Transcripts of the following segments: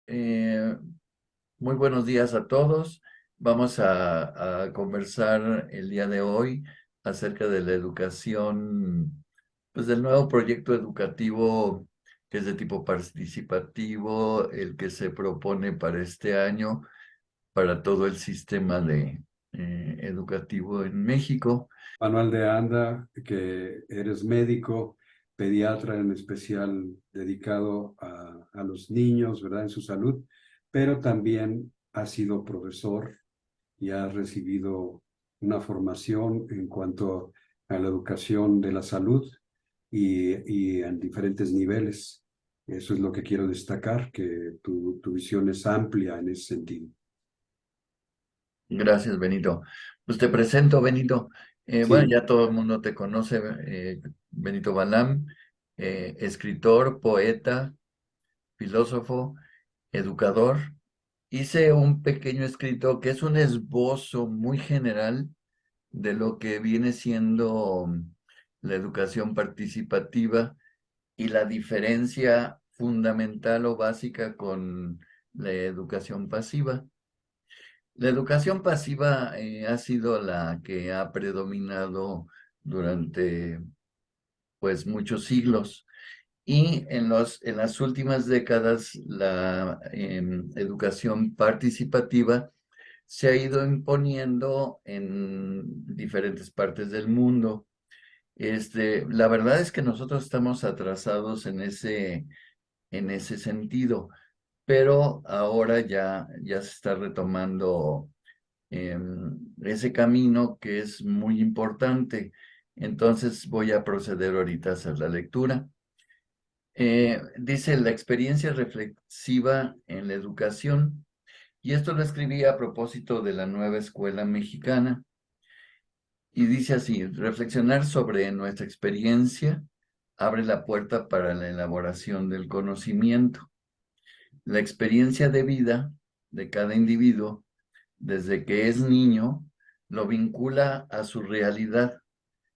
Eh, Muy buenos días a todos. Vamos a conversar el día de hoy acerca de la educación, pues del nuevo proyecto educativo que es de tipo participativo, el que se propone para este año, para todo el sistema educativo en México. Manuel de Anda, que eres médico, pediatra en especial dedicado a los niños, ¿verdad? En su salud, pero también has sido profesor y has recibido una formación en cuanto a la educación de la salud y en diferentes niveles. Eso es lo que quiero destacar, que tu visión es amplia en ese sentido. Gracias, Benito. Pues te presento, Benito. Bueno, Sí, ya todo el mundo te conoce, Benito Balam, escritor, poeta, filósofo, educador. Hice un pequeño escrito que es un esbozo muy general de lo que viene siendo la educación participativa y la diferencia fundamental o básica con la educación pasiva. La educación pasiva ha sido la que ha predominado durante pues muchos siglos y en las últimas décadas la educación participativa se ha ido imponiendo en diferentes partes del mundo. La verdad es que nosotros estamos atrasados en ese sentido, pero ahora ya se está retomando ese camino que es muy importante. Entonces voy a proceder ahorita a hacer la lectura. Dice la experiencia reflexiva en la educación, y esto lo escribí a propósito de la nueva escuela mexicana, y dice así: reflexionar sobre nuestra experiencia abre la puerta para la elaboración del conocimiento. La experiencia de vida de cada individuo desde que es niño, lo vincula a su realidad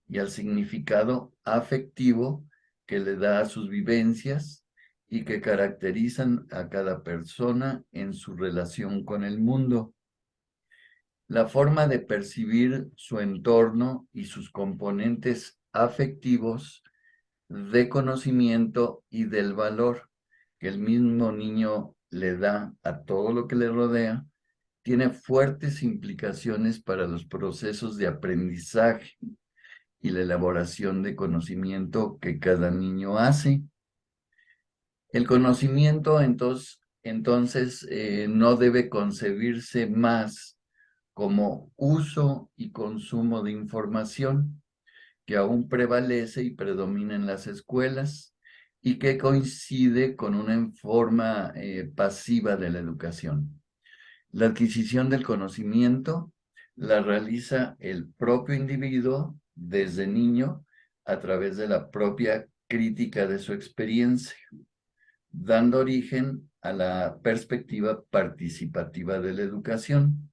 y al significado afectivo que le da a sus vivencias y que caracterizan a cada persona en su relación con el mundo. La forma de percibir su entorno y sus componentes afectivos, de conocimiento y del valor que el mismo niño le da a todo lo que le rodea, tiene fuertes implicaciones para los procesos de aprendizaje y la elaboración de conocimiento que cada niño hace. El conocimiento entonces no debe concebirse más como uso y consumo de información, que aún prevalece y predomina en las escuelas y que coincide con una forma pasiva de la educación. La adquisición del conocimiento la realiza el propio individuo desde niño a través de la propia crítica de su experiencia, dando origen a la perspectiva participativa de la educación.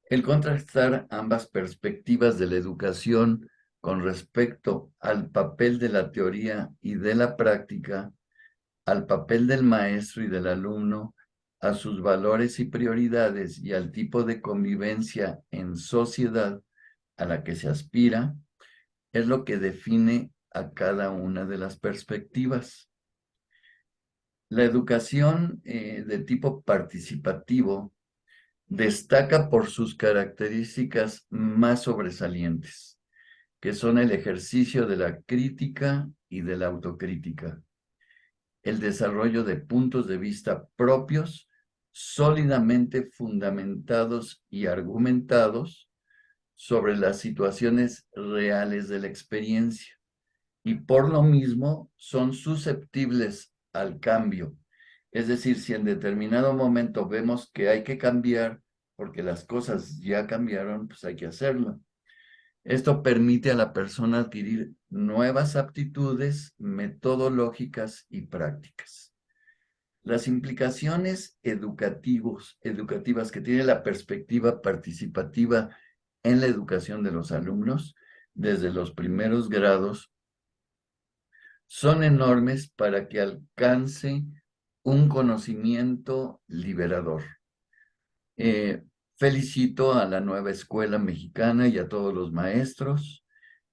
El contrastar ambas perspectivas de la educación con respecto al papel de la teoría y de la práctica, al papel del maestro y del alumno, a sus valores y prioridades y al tipo de convivencia en sociedad a la que se aspira, es lo que define a cada una de las perspectivas. La educación de tipo participativo destaca por sus características más sobresalientes, que son el ejercicio de la crítica y de la autocrítica, el desarrollo de puntos de vista propios, sólidamente fundamentados y argumentados sobre las situaciones reales de la experiencia, y por lo mismo son susceptibles al cambio. Es decir, si en determinado momento vemos que hay que cambiar porque las cosas ya cambiaron, pues hay que hacerlo. Esto permite a la persona adquirir nuevas aptitudes metodológicas y prácticas. Las implicaciones educativas que tiene la perspectiva participativa en la educación de los alumnos desde los primeros grados son enormes para que alcance un conocimiento liberador. Felicito a la nueva escuela mexicana y a todos los maestros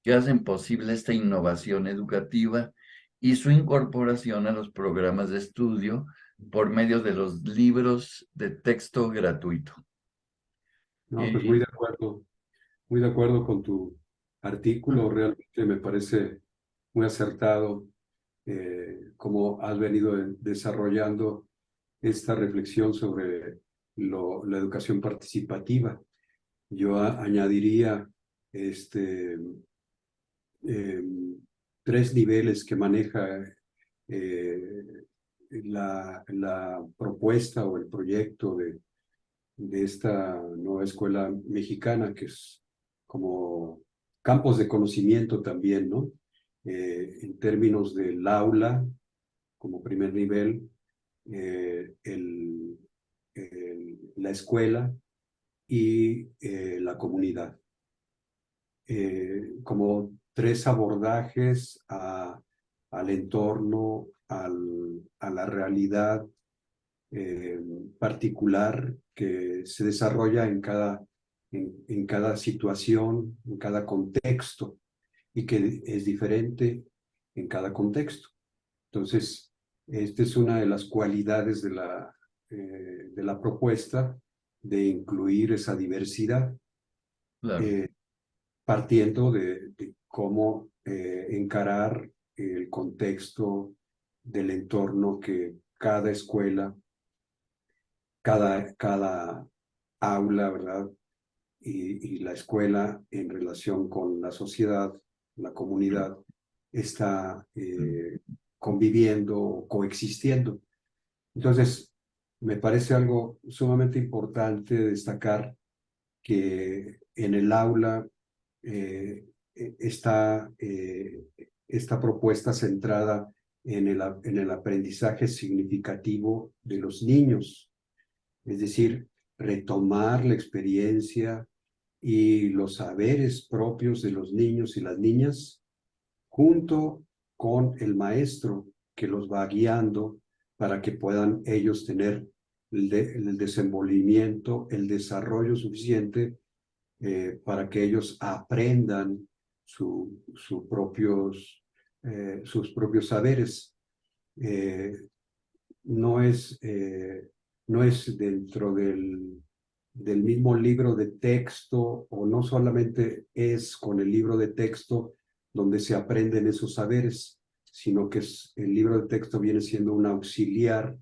que hacen posible esta innovación educativa y su incorporación a los programas de estudio por medio de los libros de texto gratuito. No, pues Eh, muy de acuerdo con tu artículo, realmente me parece muy acertado cómo has venido desarrollando esta reflexión sobre la educación participativa. Yo añadiría este, eh, tres niveles que maneja eh, la propuesta o el proyecto de esta nueva escuela mexicana, que es como campos de conocimiento también, ¿no? En términos del aula, como primer nivel, la escuela y la comunidad. Como tres abordajes al entorno, a la realidad eh, particular que se desarrolla en cada situación, en cada contexto, y que es diferente en cada contexto. Entonces, esta es una de las cualidades de la propuesta, de incluir esa diversidad, claro, eh, partiendo de cómo encarar el contexto del entorno que cada escuela, cada aula, ¿verdad? Y la escuela en relación con la sociedad, la comunidad, está conviviendo, coexistiendo. Entonces, me parece algo sumamente importante destacar que en el aula está esta propuesta centrada en el aprendizaje significativo de los niños, es decir, retomar la experiencia y los saberes propios de los niños y las niñas junto con el maestro que los va guiando para que puedan ellos tener el desenvolvimiento, el desarrollo suficiente para que ellos aprendan sus propios saberes. Eh, no es, no es dentro del mismo libro de texto, o no solamente es con el libro de texto donde se aprenden esos saberes, sino que el libro de texto viene siendo un auxiliar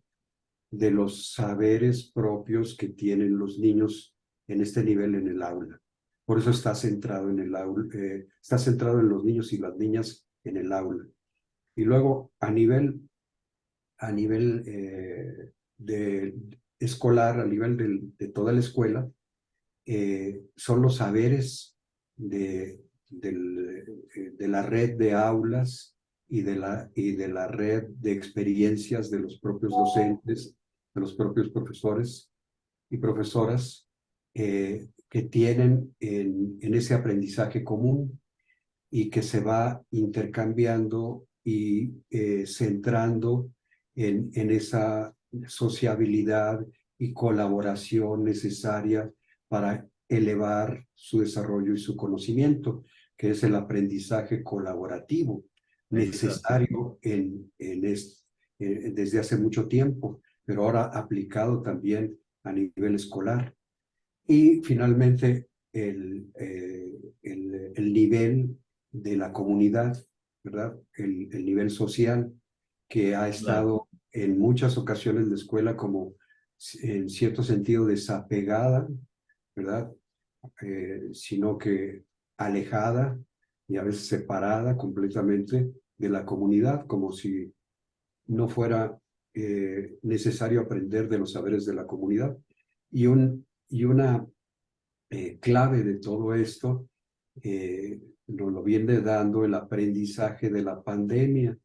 de los saberes propios que tienen los niños en este nivel en el aula. Por eso está centrado en el aula, está centrado en los niños y las niñas en el aula. Y luego a nivel de escolar, a nivel de toda la escuela, son los saberes de la red de aulas y de la red de experiencias de los propios docentes, de los propios profesores y profesoras que tienen en ese aprendizaje común y que se va intercambiando y centrando en esa sociabilidad y colaboración necesaria para elevar su desarrollo y su conocimiento, que es el aprendizaje colaborativo, exacto. necesario desde hace mucho tiempo, pero ahora aplicado también a nivel escolar. Y finalmente, el nivel de la comunidad, ¿verdad? El nivel social que ha Claro, estado en muchas ocasiones la escuela como en cierto sentido desapegada, ¿verdad? Sino que alejada y a veces separada completamente de la comunidad, como si no fuera necesario aprender de los saberes de la comunidad. Y una clave de todo esto nos lo viene dando el aprendizaje de la pandemia,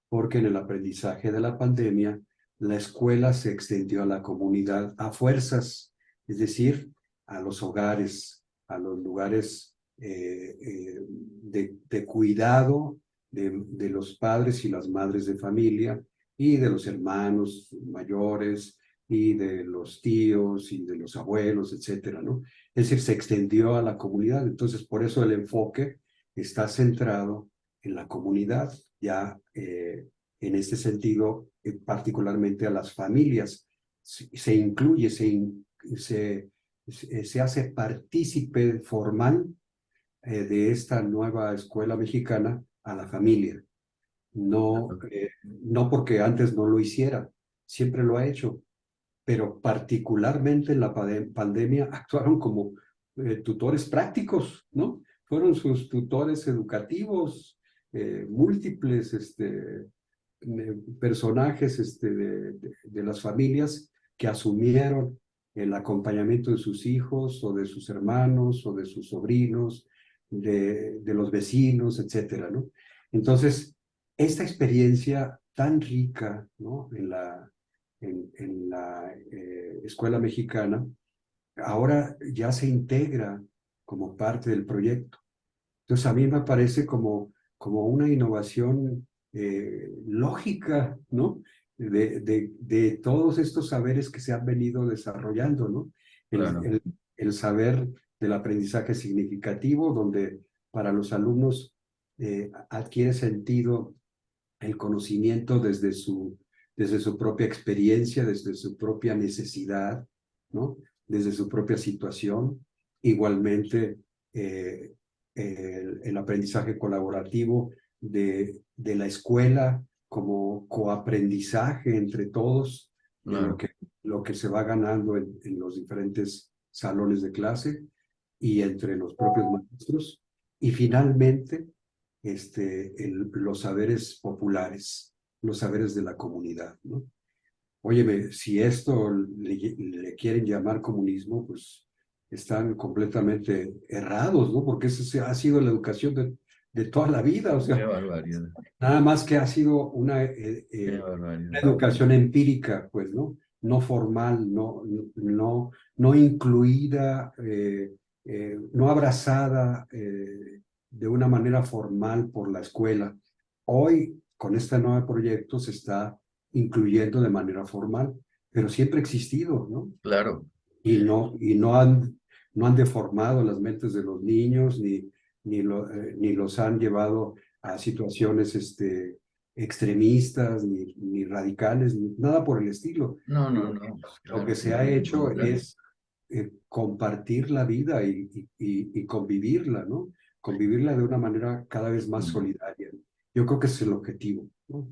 porque en el aprendizaje de la pandemia la escuela se extendió a la comunidad a fuerzas, es decir, a los hogares, a los lugares de cuidado de los padres y las madres de familia y de los hermanos mayores, y de los tíos, y de los abuelos, etcétera, ¿no? Es decir, se extendió a la comunidad. Entonces, por eso el enfoque está centrado en la comunidad, ya en este sentido, particularmente a las familias. Se incluye, se hace partícipe formal de esta nueva escuela mexicana a la familia. No, no porque antes no lo hiciera, siempre lo ha hecho, pero particularmente en la pandemia actuaron como tutores prácticos, ¿no? Fueron sus tutores educativos, múltiples personajes de las familias que asumieron el acompañamiento de sus hijos o de sus hermanos o de sus sobrinos, de los vecinos, etcétera, ¿no? Entonces, esta experiencia tan rica, ¿no? En la escuela mexicana, ahora ya se integra como parte del proyecto. Entonces, a mí me parece como una innovación lógica, ¿no? De todos estos saberes que se han venido desarrollando, ¿no? El, Claro, el, el saber del aprendizaje significativo, donde para los alumnos adquiere sentido el conocimiento desde su propia experiencia, desde su propia necesidad, ¿no? Desde su propia situación. Igualmente, eh, el aprendizaje colaborativo de la escuela como coaprendizaje entre todos de claro. lo que se va ganando en los diferentes salones de clase y entre los propios maestros. Y finalmente, los saberes populares, los saberes de la comunidad, ¿no? Óyeme, si esto le quieren llamar comunismo, pues están completamente errados, ¿no? Porque esa ha sido la educación de toda la vida, o Qué sea, barbaridad, nada más que ha sido qué una barbaridad. educación empírica, pues, ¿no? No formal, no incluida, no abrazada de una manera formal por la escuela. Hoy, con este nuevo proyecto, se está incluyendo de manera formal, pero siempre ha existido, ¿no? Claro, Y no han deformado las mentes de los niños, ni los han llevado a situaciones extremistas, ni radicales, ni nada por el estilo. no, no, Lo, no, pues lo claro que que se ha no, al hecho contrario. es compartir la vida y convivirla, ¿no? Convivirla de una manera cada vez más Mm. solidaria. Yo creo que ese es el objetivo, ¿no?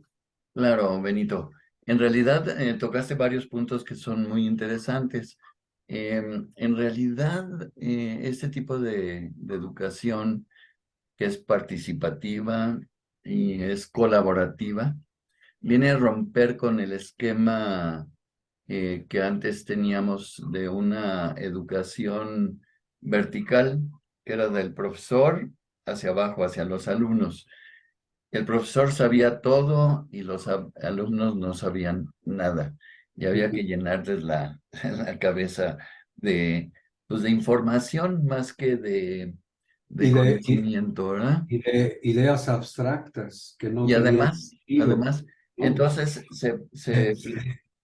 Claro, Benito. En realidad tocaste varios puntos que son muy interesantes. En realidad, este tipo de educación que es participativa y es colaborativa, viene a romper con el esquema que antes teníamos de una educación vertical, que era del profesor hacia abajo, hacia los alumnos. El profesor sabía todo y los alumnos no sabían nada. Y había que llenarles la cabeza de, pues, de información más que de Y de, conocimiento, ¿verdad? y de ideas abstractas que no Y tenían además, sentido, además, ¿no? entonces Se,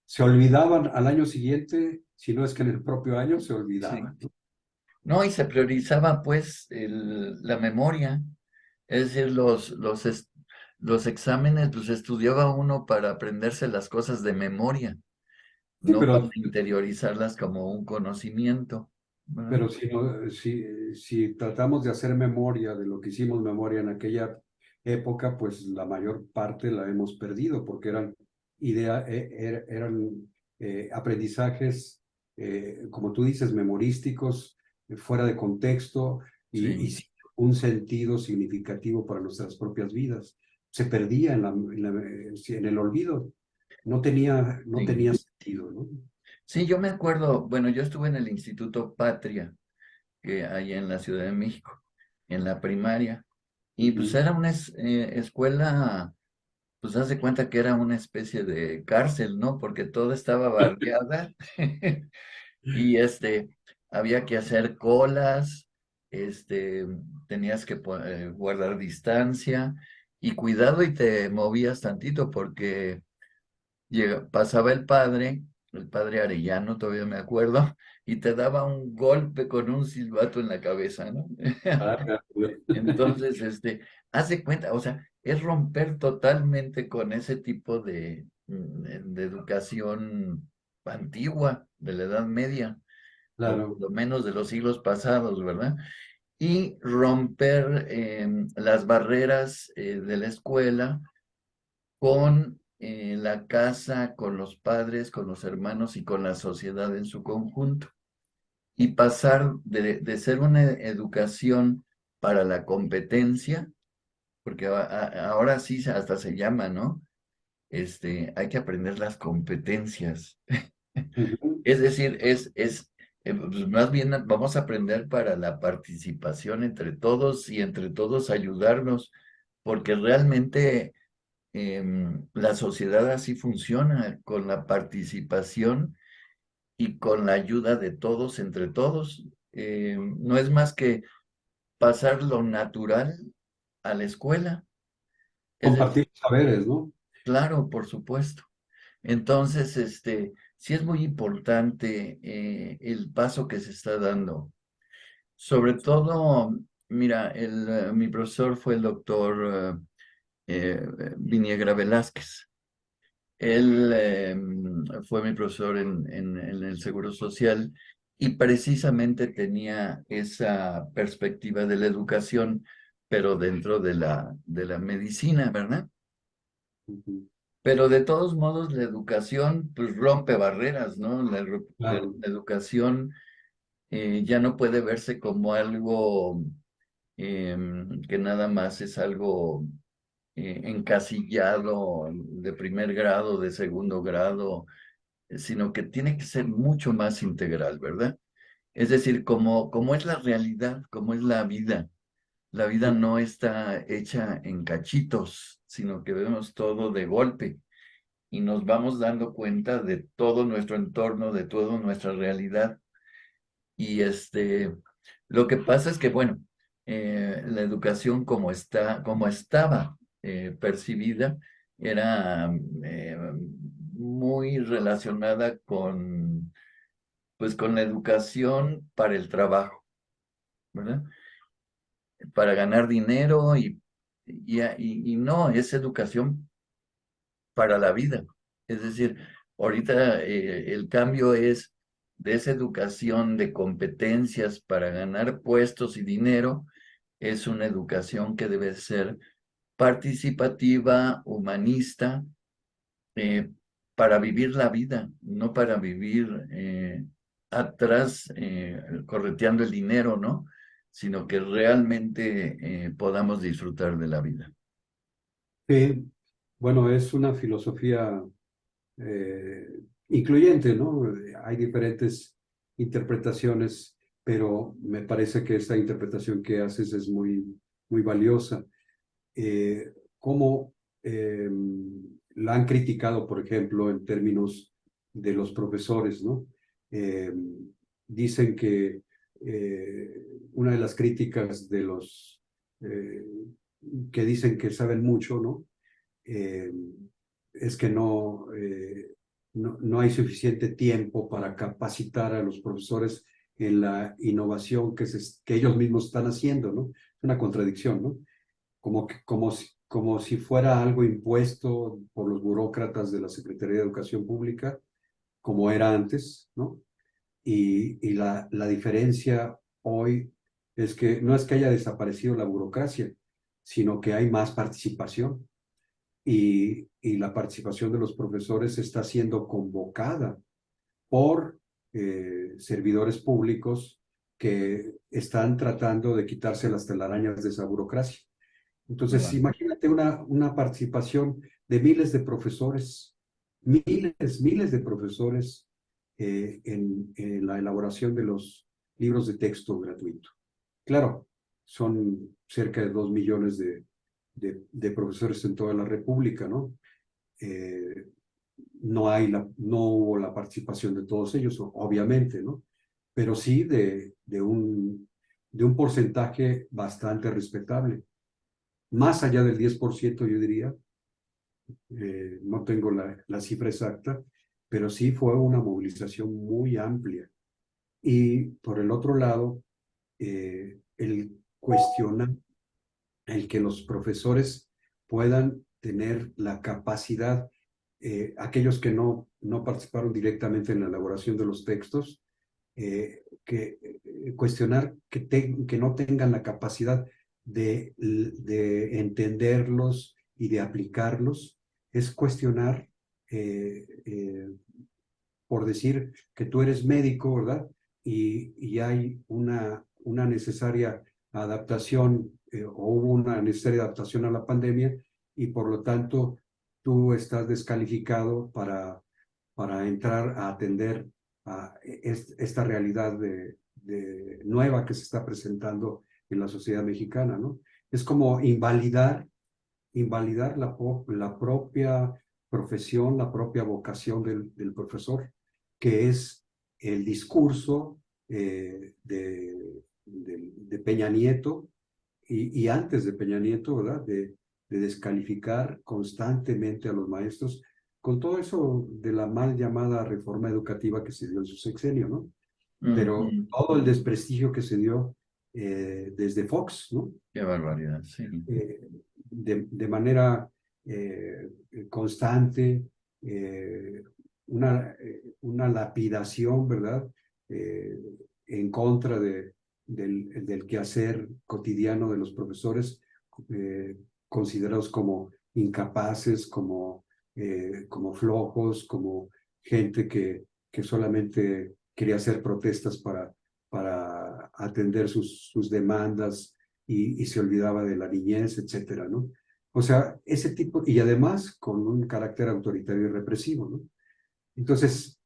se olvidaban al año siguiente, si no es que en el propio año se sí. olvidaban, ¿no? No, y se priorizaba pues la memoria, es decir, los exámenes los estudiaba uno para aprenderse las cosas de memoria, Sí, no para interiorizarlas como un conocimiento, ¿verdad? pero si tratamos de hacer memoria de lo que hicimos memoria en aquella época, pues la mayor parte la hemos perdido porque eran aprendizajes, como tú dices, memorísticos, fuera de contexto y Sí, sin un sentido significativo para nuestras propias vidas. Se perdía en el olvido. No sí. tenía sentido, ¿no? Sí, yo me acuerdo, bueno, yo estuve en el Instituto Patria, que hay en la Ciudad de México, en la primaria, y pues Ujú. era una escuela. Pues haz de cuenta que era una especie de cárcel, ¿no? Porque todo estaba bardeada y había que hacer colas, este, tenías que guardar distancia y cuidado y te movías tantito porque pasaba el padre Arellano, todavía me acuerdo, y te daba un golpe con un silbato en la cabeza, ¿no? Ah, Entonces, haz de cuenta, o sea, es romper totalmente con ese tipo de educación antigua, de la Edad Media, o por claro, lo menos de los siglos pasados, ¿verdad? Y romper las barreras de la escuela con la casa, con los padres, con los hermanos y con la sociedad en su conjunto. Y pasar de ser una educación para la competencia, porque ahora sí hasta se llama, ¿no? Hay que aprender las competencias. ujú, Es decir, pues más bien vamos a aprender para la participación entre todos y entre todos ayudarnos, porque realmente la sociedad así funciona, con la participación y con la ayuda de todos entre todos. No es más que pasar lo natural a la escuela. Es decir, compartir saberes, ¿no? claro, por supuesto. Entonces, sí es muy importante el paso que se está dando. Sobre todo, mira, mi profesor fue el doctor Viniegra Velázquez. Él fue mi profesor en el Seguro Social y precisamente tenía esa perspectiva de la educación, pero dentro de la medicina, ¿verdad? Ujú, Pero de todos modos, la educación pues rompe barreras, ¿no? claro, La educación ya no puede verse como algo que nada más es algo encasillado de primer grado, de segundo grado, sino que tiene que ser mucho más integral, ¿verdad? Es decir, como es la realidad, como es la vida no está hecha en cachitos, sino que vemos todo de golpe y nos vamos dando cuenta de todo nuestro entorno, de toda nuestra realidad. Y lo que pasa es que, bueno, la educación como estaba percibida, era muy relacionada pues, con la educación para el trabajo, ¿verdad? Para ganar dinero y no, es educación para la vida. Es decir, ahorita el cambio es de esa educación de competencias para ganar puestos y dinero, es una educación que debe ser participativa, humanista, eh, para vivir la vida, no para vivir atrás, correteando el dinero, ¿no? Sino que realmente podamos disfrutar de la vida. sí, bueno, es una filosofía eh, incluyente, ¿no? Hay diferentes interpretaciones, pero me parece que esta interpretación que haces es muy, muy valiosa. ¿Cómo la han criticado, por ejemplo, en términos de los profesores, ¿no? Eh, dicen que una de las críticas de los eh, que dicen que saben mucho, ¿no? Eh, es que no hay suficiente tiempo para capacitar a los profesores en la innovación que ellos mismos están haciendo, ¿no? Es una contradicción, ¿no? Como si fuera algo impuesto por los burócratas de la Secretaría de Educación Pública, como era antes, ¿no? Y la diferencia hoy es que no es que haya desaparecido la burocracia, sino que hay más participación y la participación de los profesores está siendo convocada por servidores públicos que están tratando de quitarse las telarañas de esa burocracia. Entonces, Claro. imagínate una participación de miles de profesores, miles de profesores en la elaboración de los libros de texto gratuito. Claro, son cerca de 2 millones de profesores en toda la República, ¿no? Eh, no hubo la participación de todos ellos, obviamente, ¿no? Pero sí de un porcentaje bastante respetable, más allá del 10%, yo diría, no tengo la cifra exacta, pero sí fue una movilización muy amplia. Y por el otro lado, el cuestionar, el que los profesores puedan tener la capacidad, aquellos que no participaron directamente en la elaboración de los textos, cuestionar que no tengan la capacidad de entenderlos y de aplicarlos, es cuestionar, por decir que tú eres médico, ¿verdad? Y hay una necesaria adaptación, o hubo una necesaria adaptación a la pandemia, y por lo tanto tú estás descalificado para entrar a atender a esta realidad nueva que se está presentando en la sociedad mexicana, ¿no? Es como invalidar la propia profesión, la propia vocación del profesor, que es el discurso, de Peña Nieto y antes de Peña Nieto, ¿verdad? De descalificar constantemente a los maestros con todo eso de la mal llamada reforma educativa que se dio en su sexenio, ¿no? Pero Ujú. todo el desprestigio que se dio, desde Fox, ¿no? Qué barbaridad, sí. De manera, constante, una lapidación, ¿verdad? Eh, en contra del quehacer cotidiano de los profesores, considerados como incapaces, como flojos, como gente que solamente quería hacer protestas para atender sus demandas, y se olvidaba de la niñez, etcétera, ¿no? O sea, ese tipo, y además con un carácter autoritario y represivo, ¿no? Entonces,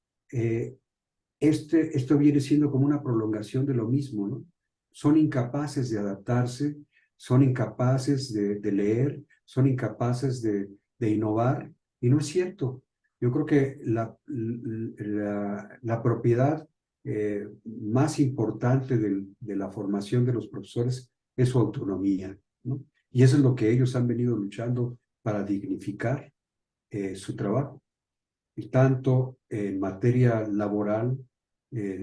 esto viene siendo como una prolongación de lo mismo, ¿no? Son incapaces de adaptarse, son incapaces de leer, son incapaces de innovar, y no es cierto. Yo creo que la propiedad, más importante de la formación de los profesores es su autonomía, ¿no? Y eso es lo que ellos han venido luchando para dignificar, su trabajo, y tanto en materia laboral,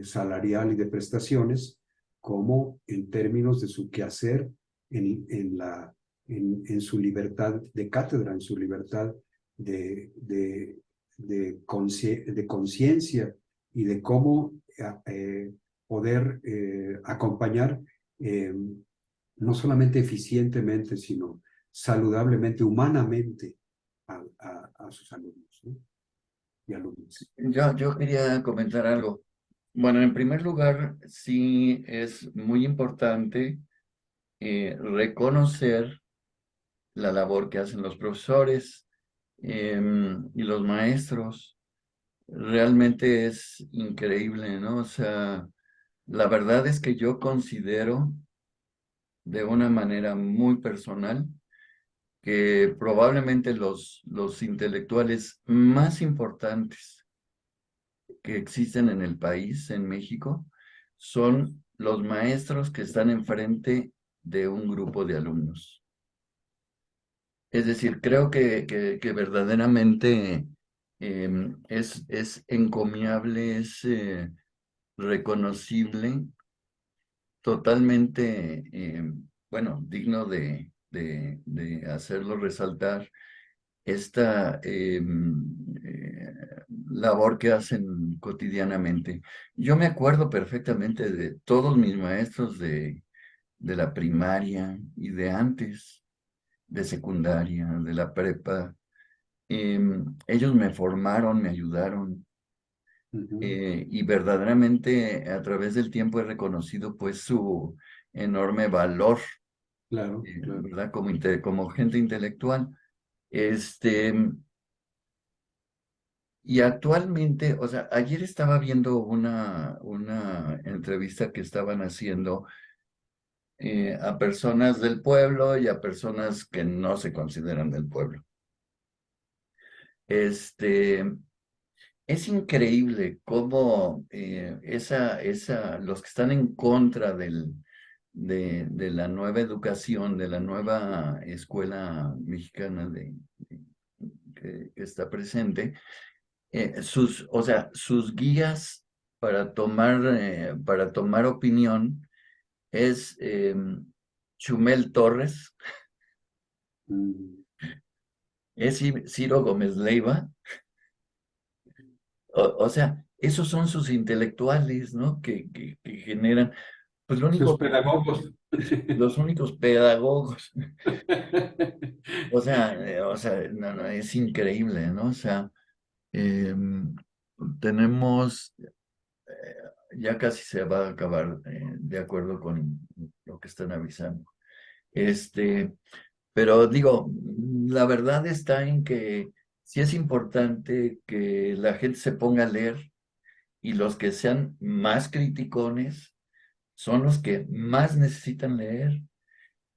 salarial y de prestaciones, como en términos de su quehacer en su libertad de cátedra, en su libertad de, de, de conciencia, y de cómo, poder, acompañar, no solamente eficientemente, sino saludablemente, humanamente, a sus alumnos, ¿no? Y alumnos. Yo quería comentar algo. Bueno, en primer lugar, sí es muy importante reconocer la labor que hacen los profesores y los maestros. Realmente es increíble, ¿no? O sea, la verdad es que yo considero de una manera muy personal que probablemente los intelectuales más importantes que existen en el país, en México, son los maestros que están enfrente de un grupo de alumnos. Es decir, creo que verdaderamente es encomiable, es reconocible, totalmente, bueno, digno de hacerlo resaltar esta labor que hacen cotidianamente. Yo me acuerdo perfectamente de todos mis maestros de la primaria y de antes, de secundaria, de la prepa. Ellos me formaron, me ayudaron, Ujú. y verdaderamente a través del tiempo he reconocido pues su enorme valor, Claro, claro. ¿verdad? Como gente intelectual. Este, y actualmente, o sea, ayer estaba viendo una entrevista que estaban haciendo a personas del pueblo y a personas que no se consideran del pueblo. Este, es increíble cómo los que están en contra de la nueva educación, de la nueva escuela mexicana que está presente, o sea, sus guías para tomar opinión es Chumel Torres, Mm. es Ciro Gómez Leiva, o sea, esos son sus intelectuales, ¿no? Que generan, pues lo Sus único que, pedagogos. los únicos pedagogos, o sea, no, no, es increíble, ¿no? O sea, em, tenemos, ya casi se va a acabar, de acuerdo con lo que están avisando. Este, pero digo, la verdad está en que sí es importante que la gente se ponga a leer y los que sean más criticones son los que más necesitan leer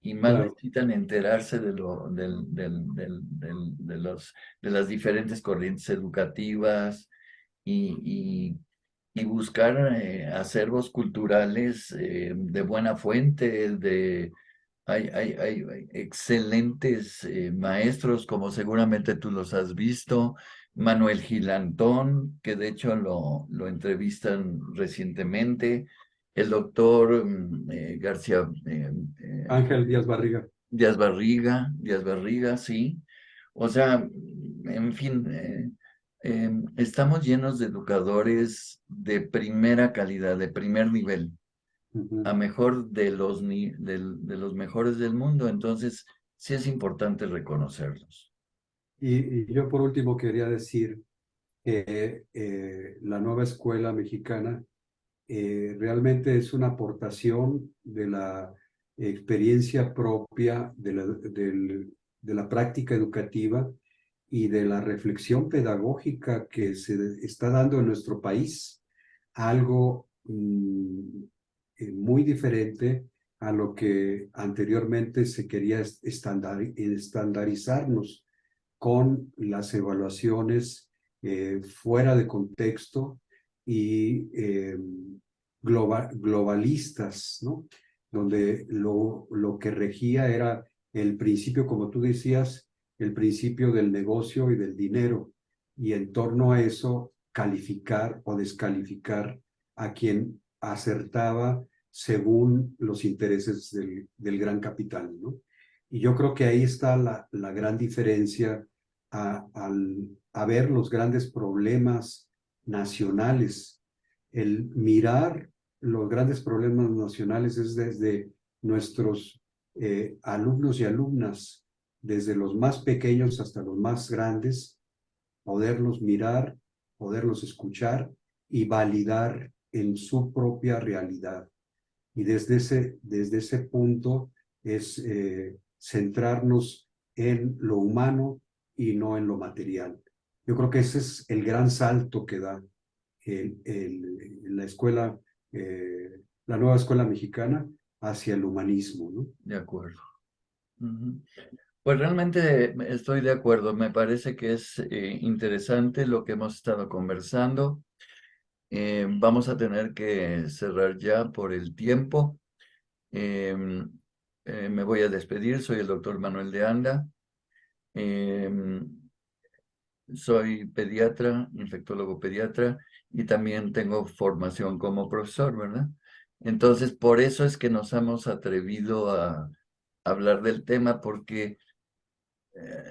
y más Claro. necesitan enterarse de las diferentes corrientes educativas y, y buscar acervos culturales de buena fuente, hay excelentes maestros, como seguramente tú los has visto. Manuel Gilantón, que de hecho lo entrevistan recientemente. El doctor García Ángel Díaz Barriga. Díaz Barriga, sí. O sea, en fin, estamos llenos de educadores de primera calidad, de primer nivel a Ujú. mejor de los mejores del mundo. Entonces, sí es importante reconocerlos. Y yo por último quería decir que la nueva escuela mexicana realmente es una aportación de la experiencia propia de la práctica educativa y de la reflexión pedagógica que se está dando en nuestro país, algo muy diferente a lo que anteriormente se quería estandarizarnos con las evaluaciones fuera de contexto y globalistas, ¿no? Donde lo que regía era el principio, como tú decías, el principio del negocio y del dinero, y en torno a eso calificar o descalificar a quien acertaba según los intereses del gran capital, ¿no? Y yo creo que ahí está la gran diferencia a ver los grandes problemas nacionales. El mirar los grandes problemas nacionales es desde nuestros alumnos y alumnas, desde los más pequeños hasta los más grandes, poderlos mirar, poderlos escuchar y validar en su propia realidad. Y desde ese punto es centrarnos en lo humano y no en lo material. Yo creo que ese es el gran salto que da la escuela, la nueva escuela mexicana hacia el humanismo, ¿no? De acuerdo. Ujú. Pues realmente estoy de acuerdo. Me parece que es interesante lo que hemos estado conversando. Vamos a tener que cerrar ya por el tiempo. Em, Me voy a despedir. Soy el doctor Manuel de Anda. Em, Soy pediatra, infectólogo pediatra y también tengo formación como profesor, ¿verdad? Entonces, por eso es que nos hemos atrevido a hablar del tema porque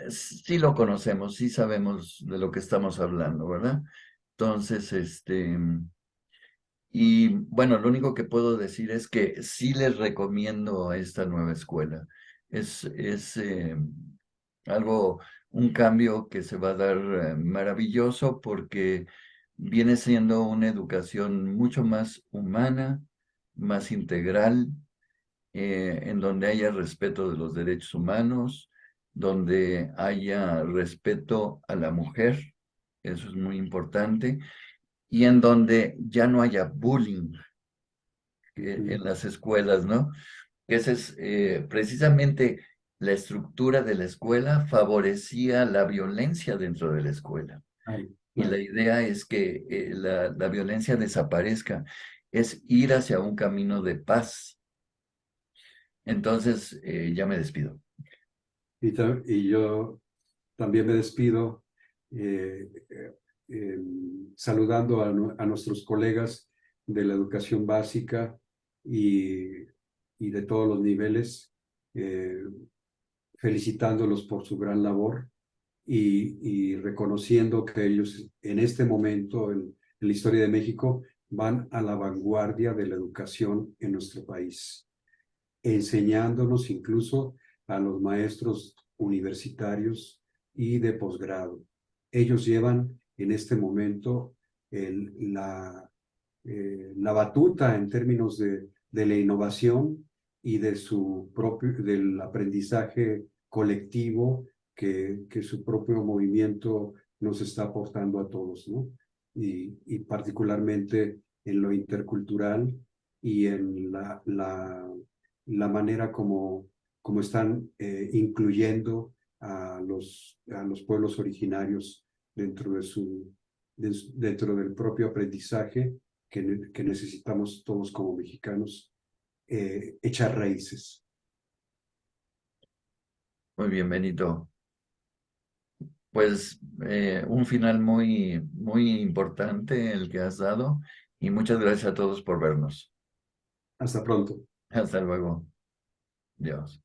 sí lo conocemos, sí sabemos de lo que estamos hablando, ¿verdad? Entonces, y bueno, lo único que puedo decir es que sí les recomiendo a esta nueva escuela. Es algo, un cambio que se va a dar maravilloso porque viene siendo una educación mucho más humana, más integral, en donde haya respeto de los derechos humanos, donde haya respeto a la mujer, eso es muy importante, y en donde ya no haya bullying en las escuelas, ¿no? Esa es precisamente la estructura de la escuela favorecía la violencia dentro de la escuela. Claro, Y la claro. idea es que la violencia desaparezca, es ir hacia un camino de paz. Entonces, ya me despido. Y yo también me despido saludando a nuestros colegas de la educación básica y, y de todos los niveles, felicitándolos por su gran labor y reconociendo que ellos en este momento en la historia de México van a la vanguardia de la educación en nuestro país, enseñándonos incluso a los maestros universitarios y de posgrado. Ellos llevan en este momento la batuta en términos de la innovación y del aprendizaje colectivo que su propio movimiento nos está aportando a todos, ¿no? Y particularmente en lo intercultural y en la manera como están incluyendo a los pueblos originarios dentro dentro del propio aprendizaje que necesitamos todos como mexicanos, echar raíces. Muy bien, Benito. Pues un final muy importante el que has dado y muchas gracias a todos por vernos. Hasta pronto. Hasta luego. Dios.